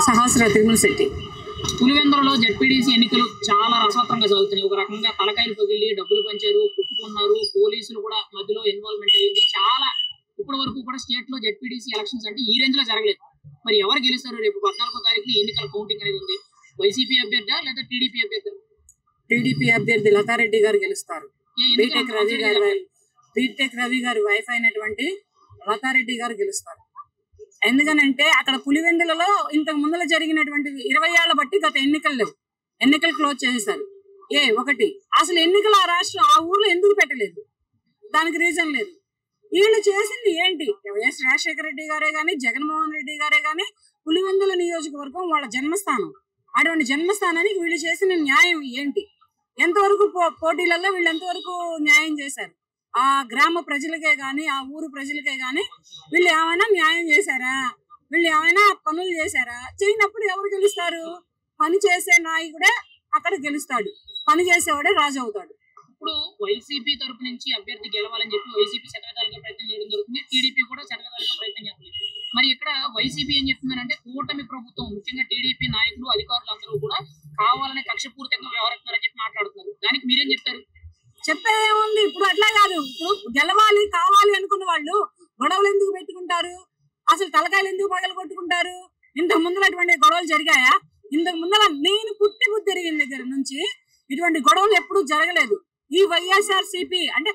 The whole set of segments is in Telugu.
సహస్ర తిరుమల శెట్టి. పులివెందులలో జెడ్పీటీసీ ఎన్నికలు చాలా రసవత్రంగా సాగుతున్నాయి. ఒక రకంగా తలకాయలు పగిలి డబ్బులు పంచారు, కొట్టుకున్నారు, పోలీసులు కూడా మధ్యలో ఇన్వాల్వ్మెంట్ అయ్యింది. చాలా ఇప్పటి వరకు కూడా స్టేట్ లో జెడ్పీటీసీ ఎలక్షన్స్ అంటే ఈ రేంజ్ లో జరగలేదు. మరి ఎవరు గెలుస్తారు? రేపు 14వ తారీఖున ఎన్నికల కౌంటింగ్ అనేది ఉంది. వైసీపీ అభ్యర్థి లేదా టీడీపీ అభ్యర్థి? టీడీపీ అభ్యర్థి లతారెడ్డి గారు గెలుస్తారు. బీటెక్ రవి గారి వైఫ్ అయినటువంటి లతారెడ్డి గారు గెలుస్తారు. ఎందుకనంటే అక్కడ పులివెందులలో ఇంతకు ముందర జరిగినటువంటి 20 ఏళ్ల బట్టి గత ఎన్నికలు లేవు. ఎన్నికలు క్లోజ్ చేసేసారు. ఒకటి అసలు ఎన్నికలు ఆ ఊర్లో ఎందుకు పెట్టలేదు? దానికి రీజన్ లేదు. వీళ్ళు చేసింది ఏంటి? వైఎస్ రాజశేఖర రెడ్డి గారే గాని, జగన్మోహన్ రెడ్డి గారే గాని, పులివెందుల నియోజకవర్గం వాళ్ళ జన్మస్థానం. అటువంటి జన్మస్థానానికి వీళ్ళు చేసిన న్యాయం ఏంటి? ఎంతవరకు పోటీలలో వీళ్ళు ఎంతవరకు న్యాయం చేశారు? ఆ గ్రామ ప్రజలకే గాని, ఆ ఊరు ప్రజలకే గాని వీళ్ళు ఏమైనా న్యాయం చేశారా? వీళ్ళు ఏమైనా పనులు చేశారా? చేయనప్పుడు ఎవరు గెలుస్తారు? పని చేసే నాయకుడే అక్కడ గెలుస్తాడు. పని చేసేవాడే రాజు అవుతాడు. ఇప్పుడు వైసీపీ తరపు నుంచి అభ్యర్థి గెలవాలని చెప్పి వైసీపీ శతవిధాలుగా ప్రయత్నం చేయడం జరుగుతుంది. టీడీపీ కూడా శతవిధాలుగా ప్రయత్నం చేస్తుంది. మరి ఇక్కడ వైసీపీ ఏం చెప్తుందంటే కూటమి ప్రభుత్వం, ముఖ్యంగా టీడీపీ నాయకులు, అధికారులు అందరూ కూడా కావాలని కక్షపూరితంగా వ్యవహరిస్తున్నారని చెప్పి మాట్లాడుతున్నారు. దానికి మీరేం చెప్తారు? చెప్పేదేముంది? ఇప్పుడు అట్లా కాదు. ఇప్పుడు గెలవాలి కావాలి అనుకున్న వాళ్ళు గొడవలు ఎందుకు పెట్టుకుంటారు? అసలు తలకాయలు ఎందుకు పగలు కొట్టుకుంటారు? ఇంతకు ముందు అటువంటి గొడవలు జరిగాయా? ఇంతకు ముందర నేను పుట్టి బుద్ధి తిరిగిన దగ్గర నుంచి ఇటువంటి గొడవలు ఎప్పుడు జరగలేదు. ఈ వైఎస్ఆర్సీపీ అంటే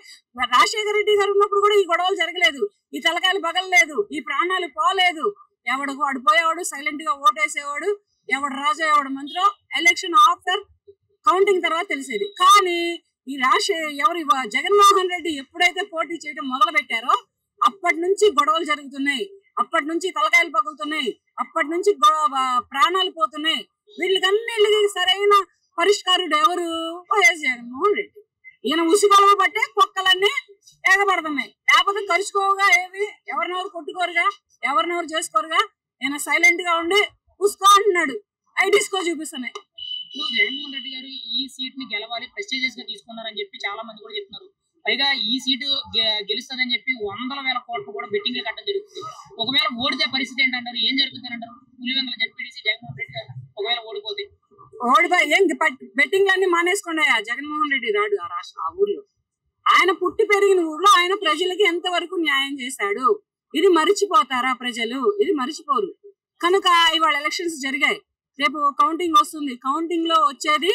రాజశేఖర రెడ్డి గారు ఉన్నప్పుడు కూడా ఈ గొడవలు జరగలేదు. ఈ తలకాయలు పగలలేదు, ఈ ప్రాణాలు పోలేదు. వాడు పోయేవాడు, సైలెంట్ గా ఓటేసేవాడు. ఎవడు రాజు ఎవడు మంత్రో ఎలక్షన్ ఆఫ్టర్ కౌంటింగ్ తర్వాత తెలిసేది. కానీ ఈ జగన్మోహన్ రెడ్డి ఎప్పుడైతే పోటీ చేయడం మొదలు పెట్టారో అప్పటి నుంచి గొడవలు జరుగుతున్నాయి. అప్పటి నుంచి తలకాయలు పగులుతున్నాయి. అప్పటి నుంచి ప్రాణాలు పోతున్నాయి. వీళ్ళకన్నిటికీ సరైన పరిష్కారుడు ఎవరు? వైఎస్ జగన్మోహన్ రెడ్డి. ఈయన ఉసిగొలవ బట్టే కుక్కలన్నీ ఎగబడుతున్నాయి. లేకపోతే కరుచుకోగా ఎవరినెవరు కొట్టుకోరుగా, ఎవరినెవరు చేసుకోరుగా. ఈయన సైలెంట్ గా ఉండి ఉసుకో అంటున్నాడు. ఐడిస్కో చూపిస్తున్నాయి. జగన్మోహన్ రెడ్డి గారు ఈ సీట్ ని గెలవాలి, ప్రెస్టీజియస్ గా తీసుకున్నారని చెప్పి చాలా మంది కూడా చెప్తున్నారు. పైగా ఈ సీటు గెలుస్తుందని చెప్పి 100,000 కోట్లు కూడా బెట్టింగ్లు కట్టడం జరుగుతుంది. ఒకవేళ ఓడితే పరిస్థితి ఏంటంటారు? ఏం జరుగుతుంది అంటారు? పులివెందుల జెడ్పీటీసీ జగన్మోహన్ రెడ్డి గారు ఒకవేళ ఓడిపోతే ఏం బెట్టింగ్లన్నీ మానేసుకున్నాయా? జగన్మోహన్ రెడ్డి రాడు ఆ ఊర్లో. ఆయన పుట్టి పెరిగిన ఊర్లో ఆయన ప్రజలకి ఎంతవరకు న్యాయం చేశాడు? ఇది మరిచిపోతారా ప్రజలు? ఇది మరిచిపోరు. కనుక ఇవాళ ఎలక్షన్స్ జరిగాయి. రేపు కౌంటింగ్ వస్తుంది. కౌంటింగ్ లో వచ్చేది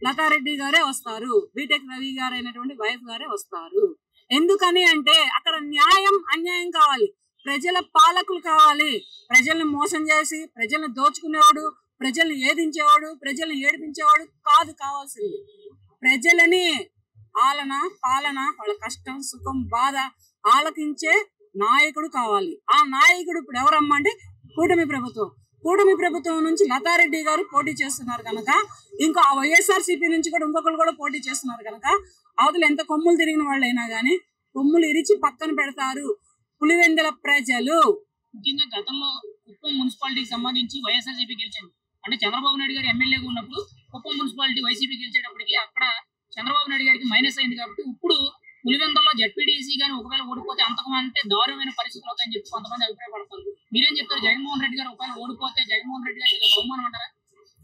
లతారెడ్డి గారే వస్తారు. బీటెక్ రవి గారు అయినటువంటి వైఫ్ గారే వస్తారు. ఎందుకని అంటే అక్కడ న్యాయం అన్యాయం కావాలి. ప్రజల పాలకులు కావాలి. ప్రజల్ని మోసం చేసి ప్రజల్ని దోచుకునేవాడు, ప్రజల్ని ఏదించేవాడు, ప్రజల్ని ఏడిపించేవాడు కాదు కావాల్సింది. ప్రజలని పాలన వాళ్ళ కష్టం సుఖం బాధ ఆలకించే నాయకుడు కావాలి. ఆ నాయకుడు ఇప్పుడు ఎవరమ్మా అంటే కూటమి ప్రభుత్వం. కూటమి ప్రభుత్వం నుంచి లతారెడ్డి గారు పోటీ చేస్తున్నారు కనుక, ఇంకా ఆ వైఎస్ఆర్సీపీ నుంచి కూడా ఇంకొకరు కూడా పోటీ చేస్తున్నారు కనుక, అవతలు ఎంత కొమ్ములు తిరిగిన వాళ్ళు అయినా గానీ కొమ్ములు ఇరిచి పక్కన పెడతారు పులివెందుల ప్రజలు. ముఖ్యంగా గతంలో కుప్పం మున్సిపాలిటీకి సంబంధించి వైఎస్ఆర్సీపీ గెలిచింది. అంటే చంద్రబాబు నాయుడు గారు ఎమ్మెల్యేగా ఉన్నప్పుడు కుప్పం మున్సిపాలిటీ వైసీపీ గెలిచేటప్పటికి అక్కడ చంద్రబాబు నాయుడు గారికి మైనస్ అయింది. కాబట్టి ఇప్పుడు పులివెందులలో జెడ్పీటీసీ గానీ ఒకవేళ ఓడిపోతే అంతకంటే దారుణమైన పరిస్థితులు అవుతాయని చెప్పి కొంతమంది అభిప్రాయపడతారు. మీరేం చెప్తారు? జగన్మోహన్ రెడ్డి గారు ఒకవేళ ఓడిపోతే జగన్మోహన్ రెడ్డి గారికి ఇది అవమానం అంటారా?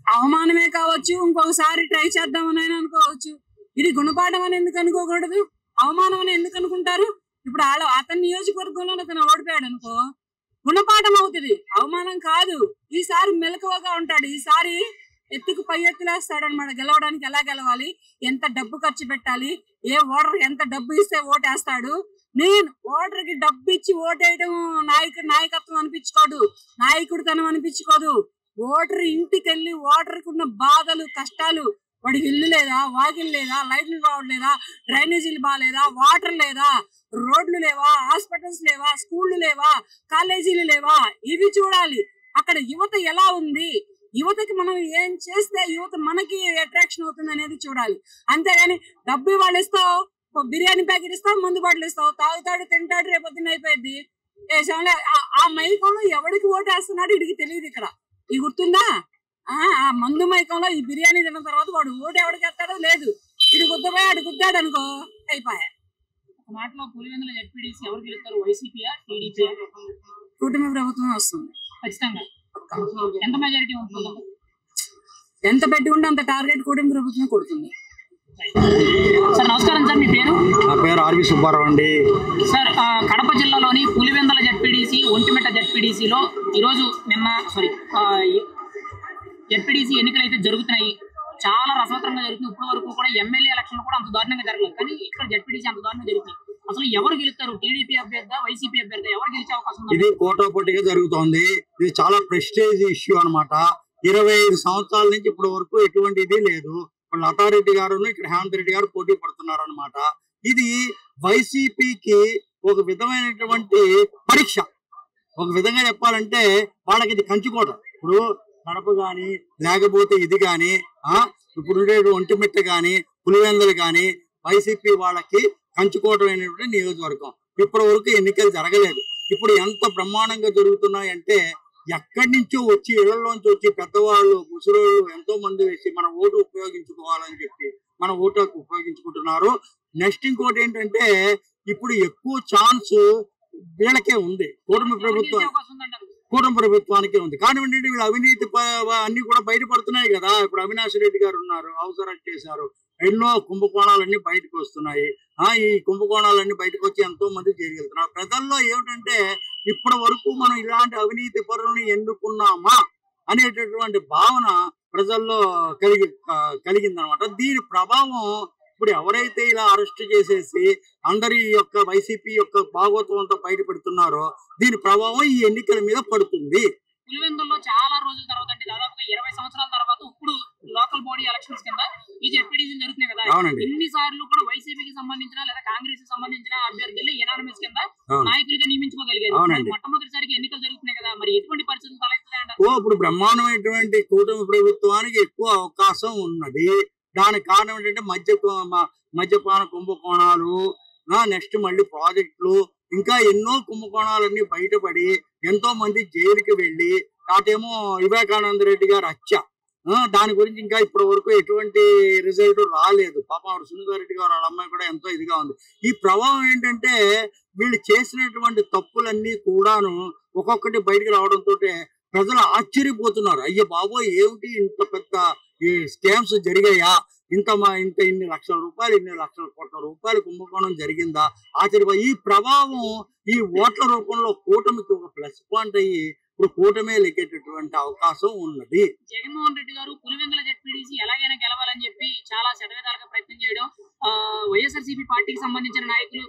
అవమానమే కావచ్చు, ఇంకొకసారి ట్రై చేద్దామని అనుకోవచ్చు. ఇది గుణపాఠం అని ఎందుకు అనుకోకూడదు? అవమానం అని ఎందుకు అనుకుంటారు? ఇప్పుడు అతని నియోజకవర్గంలో అతను ఓడిపోయాడు అనుకో, గుణపాఠం అవుతుంది, అవమానం కాదు. ఈసారి మెలకువగా ఉంటాడు. ఈసారి ఎత్తుకు పై ఎత్తులేస్తాడు అనమాట. గెలవడానికి ఎలా గెలవాలి, ఎంత డబ్బు ఖర్చు పెట్టాలి, ఏ ఓటర్ ఎంత డబ్బు ఇస్తే ఓటేస్తాడు. నేను ఓటర్ కి డబ్బు ఇచ్చి ఓటేయడం నాయకత్వం అనిపించుకోదు, నాయకుడితనం అనిపించుకోదు. ఓటర్ ఇంటికి వెళ్ళి ఓటర్కి ఉన్న బాధలు కష్టాలు, వాడికి ఇల్లు లేదా, వాకిల్ లేదా, లైట్లు రావట్లేదా, డ్రైనేజీలు బాగాలేదా, వాటర్ లేదా, రోడ్లు లేవా, హాస్పిటల్స్ లేవా, స్కూళ్లు లేవా, కాలేజీలు లేవా, ఇవి చూడాలి. అక్కడ యువత ఎలా ఉంది, యువతకి మనం ఏం చేస్తే యువత మనకి అట్రాక్షన్ అవుతుంది అనేది చూడాలి. అంతేగాని డబ్బు వాళ్ళు ఇస్తావు, బిర్యానీ ప్యాకెట్ ఇస్తావు, మందు బాటలు ఇస్తావు, తాగుతాడు తింటాడు, రేపొద్దున అయిపోయింది. ఆ మైకంలో ఎవరికి ఓటేస్తున్నాడు ఇడికి తెలియదు. ఇక్కడ ఈ గుర్తుందా? ఆ మందు మైకంలో ఈ బిర్యానీ తిన్న తర్వాత వాడు ఓటు ఎవరికి వేస్తాడో లేదు. ఇటు గుద్దపోయి అటు గుద్దాడు అనుకో అయిపోయా. ఒక మాటలో పులివెందుల జెడ్పీటీసీ ఎవరు గెలుస్తారు? వైసీపీయా టీడీపీ? కూటమి ప్రభుత్వం వస్తుంది ఖచ్చితంగా. ఎంత మెజారిటీ ఉంటుంది? ఎంత పెట్టుకుంటే అంత టార్గెట్ కూటమి ప్రభుత్వం కొడుతుంది. సార్ నమస్కారం సార్, మీ పేరు? నా పేరు ఆర్వి సుబ్బారావు అండి. సార్ కడప జిల్లాలోని పులివెందల జెడ్పీడీసీ, ఒంటిమిట్ట జెడ్పీడీసీలో ఈరోజు జెడ్పీడీసీ ఎన్నికలు అయితే జరుగుతున్నాయి. చాలా రసవత్తరంగా జరుగుతుంది. ఇప్పటి వరకు కూడా ఎమ్మెల్యే ఎలక్షన్ కూడా అంత దారుణంగా జరగలేదు, కానీ ఇక్కడ జెడ్పీడీసీ అంత దారుణంగా జరుగుతుంది. అసలు ఎవరు గెలుస్తారు? టీడీపీ అభ్యర్థి, వైసీపీ అభ్యర్థి, ఎవరు గెలిచే అవకాశం ఉంది? ఇది పోటాపోటీగా జరుగుతోంది. ఇది చాలా ప్రెస్టేజ్ ఇష్యూ అన్నమాట. 25 సంవత్సరాల నుంచి ఇప్పటి వరకు ఎటువంటి ఇది లేదు. లతారెడ్డి గారు ఇక్కడ హేమంత్ రెడ్డి గారు పోటీ పడుతున్నారు అనమాట. ఇది వైసీపీకి ఒక విధమైనటువంటి పరీక్ష. ఒక విధంగా చెప్పాలంటే వాళ్ళకి ఇది కంచుకోట. ఇప్పుడు కడప గాని లేకపోతే ఇది గాని ఇప్పుడు ఒంటిమిట్ట గాని పులివెందులు గాని వైసీపీ వాళ్ళకి కంచుకోవటమైనటువంటి నియోజకవర్గం. ఇప్పటి వరకు ఎన్నికలు జరగలేదు. ఇప్పుడు ఎంత బ్రహ్మాండంగా జరుగుతున్నాయంటే ఎక్కడి నుంచో వచ్చి ఇళ్లలోంచి వచ్చి పెద్దవాళ్ళు ముసలోళ్ళు ఎంతో మంది వేసి మన ఓటు ఉపయోగించుకోవాలని చెప్పి మన ఓటు ఉపయోగించుకుంటున్నారు. నెక్స్ట్ ఇంకోటి ఏంటంటే ఇప్పుడు ఎక్కువ ఛాన్స్ వీళ్ళకే ఉంది, కూటమి ప్రభుత్వానికే ఉంది. కానీ ఏంటంటే వీళ్ళు అవినీతి అన్ని కూడా బయటపడుతున్నాయి కదా. ఇప్పుడు అవినాష్ రెడ్డి గారు ఉన్నారు, హౌస్ అరెస్ట్ చేశారు. ఎన్నో కుంభకోణాలన్నీ బయటకు వస్తున్నాయి. ఈ కుంభకోణాలన్నీ బయటకు వచ్చి ఎంతో మంది జరుగుతున్నారు. ప్రజల్లో ఏమిటంటే ఇప్పటి వరకు మనం ఇలాంటి అవినీతి పరులను ఎన్నుకున్నామా అనేటటువంటి భావన ప్రజల్లో కలిగిందనమాట. దీని ప్రభావం ఇప్పుడు ఎవరైతే ఇలా అరెస్ట్ చేసేసి అందరి యొక్క వైసీపీ యొక్క భాగవతం అంతా బయట పెడుతున్నారో దీని ప్రభావం ఈ ఎన్నికల మీద పడుతుంది. పులివెందుల్లో చాలా రోజుల తర్వాత, అంటే దాదాపుగా 20 సంవత్సరాల తర్వాత ఇప్పుడు లోకల్ బాడీ ఎలక్షన్స్ కింద ఈ జెడ్పీడీసీ జరుగుతున్నాయి కదా. ఇన్ని సార్లు కూడా వైసీపీకి సంబంధించిన లేదా కాంగ్రెస్ కి సంబంధించిన అభ్యర్థులు ఎనానమస్ కింద నాయకులుగా నియమించుకోగలిగారు. మొట్టమొదటిసారికి ఎన్నికలు జరుగుతున్నాయి కదా, మరి ఎటువంటి పరిస్థితులు తలెత్తాయంట? ఇప్పుడు బ్రహ్మాండమైనటువంటి కూటమి ప్రభుత్వానికి ఎక్కువ అవకాశం ఉన్నది. దానికి కారణం ఏంటంటే మద్యపాన కుంభకోణాలు, నెక్స్ట్ మళ్ళీ ప్రాజెక్టులు, ఇంకా ఎన్నో కుంభకోణాలన్నీ బయటపడి ఎంతో మంది జైలుకి వెళ్ళి అటేమో వివేకానంద రెడ్డి గారు హత్య, దాని గురించి ఇంకా ఇప్పటి వరకు ఎటువంటి రిజల్ట్ రాలేదు. పాపం ఆవిడ సునీతారెడ్డి గారు వాళ్ళ అమ్మాయి కూడా ఎంతో ఇదిగా ఉంది. ఈ ప్రభావం ఏంటంటే వీళ్ళు చేసినటువంటి తప్పులన్నీ కూడాను ఒక్కొక్కటి బయటకు రావడంతో ప్రజలు ఆశ్చర్యపోతున్నారు. అయ్యో బాబోయ్, ఏమిటి ఇంత పెద్ద ఈ స్కామ్స్ జరిగాయా, ఇన్ని లక్షల రూపాయలు, ఇన్ని లక్షల కోట్ల రూపాయలు కుంభకోణం జరిగిందా, ఆశ్చర్యపోయి ఈ ప్రభావం ఈ ఓట్ల రూపంలో కూటమికి ఒక ప్లస్ పాయింట్ అయ్యి ఇప్పుడు కూటమే లెక్కేటటువంటి అవకాశం ఉన్నది. జగన్మోహన్ రెడ్డి గారు పులివెందుల జెడ్పీడీసీ ఎలాగైనా గెలవాలని చెప్పి చాలా శతవిధాలుగా ప్రయత్నం చేయడం, వైఎస్ఆర్సీపీ పార్టీకి సంబంధించిన నాయకులు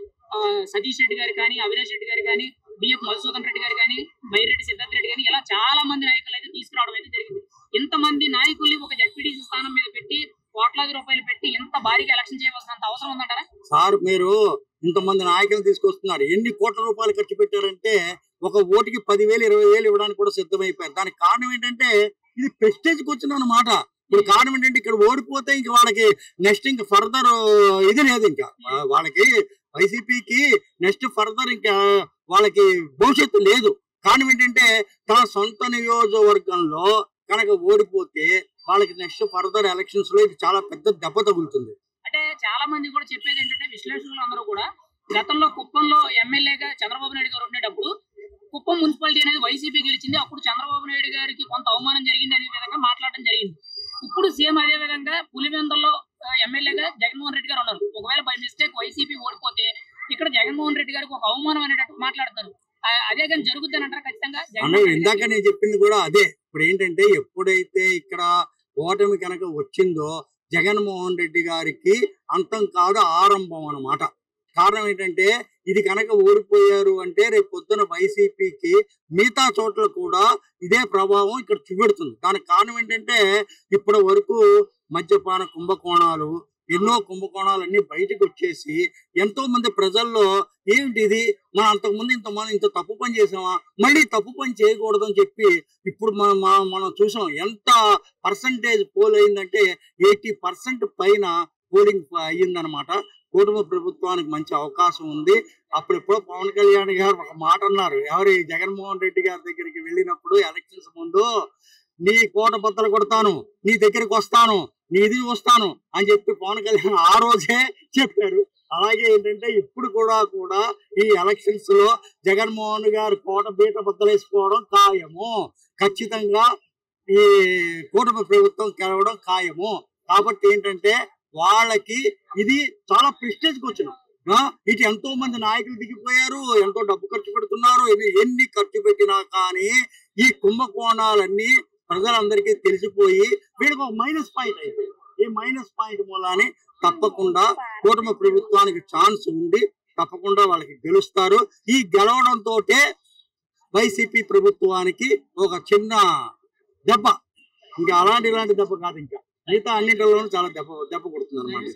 సతీష్ రెడ్డి గారు కానీ, అవినాష్ రెడ్డి గారు కానీ, బిఎఫ్ మధుసూదన్ రెడ్డి గారు కానీ, బైరెడ్డి సిద్ధార్థ్ రెడ్డి కానీ, ఇలా చాలా మంది నాయకులు అయితే తీసుకురావడం అయితే జరిగింది. ఇంతమంది నాయకుల్ని ఒక జెడ్పీడీసీ స్థానం మీద పెట్టి కోట్లాది రూపాయలు పెట్టి ఎంత భారీగా ఎలక్షన్ చేయవలసినంత అవసరం ఉందంటారా? సార్, మీరు ఇంతమంది నాయకులు తీసుకొస్తున్నారు, ఎన్ని కోట్ల రూపాయలు ఖర్చు పెట్టారంటే ఒక ఓటుకి 10,000 20,000 ఇవ్వడానికి కూడా సిద్ధమైపోయారు. దానికి కారణం ఏంటంటే ఇది ప్రెస్టేజ్కి వచ్చిన అన్నమాట. ఇప్పుడు కారణం ఏంటంటే ఇక్కడ ఓడిపోతే ఇంక వాళ్ళకి నెక్స్ట్ ఇంకా ఫర్దర్ ఇది లేదు. ఇంకా వాళ్ళకి వైసీపీకి నెక్స్ట్ ఫర్దర్ ఇంకా వాళ్ళకి భవిష్యత్తు లేదు. కారణం ఏంటంటే తన సొంత నియోజకవర్గంలో కనుక ఓడిపోతే వాళ్ళకి నెక్స్ట్ ఫర్దర్ ఎలక్షన్స్ లో ఇది చాలా పెద్ద దెబ్బ తగులుతుంది. అంటే చాలా మంది కూడా చెప్పేది ఏంటంటే విశ్లేషకులు అందరూ కూడా గతంలో కుప్పంలో ఎమ్మెల్యేగా చంద్రబాబు నాయుడు గారు ఉండేటప్పుడు కుప్పం మున్సిపాలిటీ అనేది వైసీపీ గెలిచింది, అప్పుడు చంద్రబాబు నాయుడు గారికి కొంత అవమానం జరిగింది అనే విధంగా మాట్లాడడం జరిగింది. ఇప్పుడు సేమ్ అదే విధంగా పులివెందుల్లో ఎమ్మెల్యేగా జగన్మోహన్ రెడ్డి గారు ఉన్నారు. ఒకవేళ బై మిస్టేక్ వైసీపీ ఓడిపోతే ఇక్కడ జగన్మోహన్ రెడ్డి గారికి ఒక అవమానం అనేటట్టు మాట్లాడుతున్నారు. అదే కానీ జరుగుతుంది అంటారా? ఖచ్చితంగా ఇందాక నేను చెప్పింది కూడా అదే. ఇప్పుడు ఏంటంటే ఎప్పుడైతే ఇక్కడ ఓటమి కనుక వచ్చిందో జగన్మోహన్ రెడ్డి గారికి అంతం కాదు ఆరంభం అన్నమాట. కారణం ఏంటంటే ఇది కనుక ఓడిపోయారు అంటే రేపు పొద్దున వైసీపీకి మిగతా చోట్ల కూడా ఇదే ప్రభావం ఇక్కడ చూపెడుతుంది. దానికి కారణం ఏంటంటే ఇప్పటి వరకు మద్యపాన కుంభకోణాలు, ఎన్నో కుంభకోణాలన్నీ బయటకు వచ్చేసి ఎంతో మంది ప్రజల్లో ఏమిటి ఇది, మనం అంతకుముందు ఇంత తప్పు పని చేసామా, మళ్ళీ తప్పు పని చేయకూడదు అని చెప్పి ఇప్పుడు మనం చూసాం. ఎంత పర్సంటేజ్ పోల్ అయిందంటే 80% పైన పోలింగ్ అయ్యిందనమాట. కూటమి ప్రభుత్వానికి మంచి అవకాశం ఉంది. అప్పుడెప్పుడో పవన్ కళ్యాణ్ గారు ఒక మాట అన్నారు, జగన్మోహన్ రెడ్డి గారి దగ్గరికి వెళ్ళినప్పుడు ఎలక్షన్స్ ముందు, నీ కోట బద్దలు కొడతాను, నీ దగ్గరికి వస్తాను, నీ ఇది వస్తాను అని చెప్పి పవన్ కళ్యాణ్ ఆ రోజే చెప్పారు. అలాగే ఏంటంటే ఇప్పుడు కూడా ఈ ఎలక్షన్స్ లో జగన్మోహన్ గారు కోట బీట బద్దలేసుకోవడం ఖాయము. ఖచ్చితంగా ఈ కూటమి ప్రభుత్వం గెలవడం ఖాయము. కాబట్టి ఏంటంటే వాళ్ళకి ఇది చాలా ప్రెస్టేజ్కి వచ్చిన ఇటు ఎంతో మంది నాయకులు దిగిపోయారు, ఎంతో డబ్బు ఖర్చు పెడుతున్నారు. ఎన్ని ఖర్చు పెట్టినా కానీ ఈ కుంభకోణాలన్నీ ప్రజలందరికీ తెలిసిపోయి వీళ్ళకి ఒక మైనస్ పాయింట్ అయిపోయింది. ఈ మైనస్ పాయింట్ మూలాన్ని తప్పకుండా కూటమి ప్రభుత్వానికి ఛాన్స్ ఉంది, తప్పకుండా వాళ్ళకి గెలుస్తారు. ఈ గెలవడంతో వైసీపీ ప్రభుత్వానికి ఒక చిన్న దెబ్బ, ఇంకా ఇలాంటి దెబ్బ కాదు, ఇంకా మిగతా అన్నింటిలోనూ చాలా దెబ్బ కొడుతుంది అన్నమాట.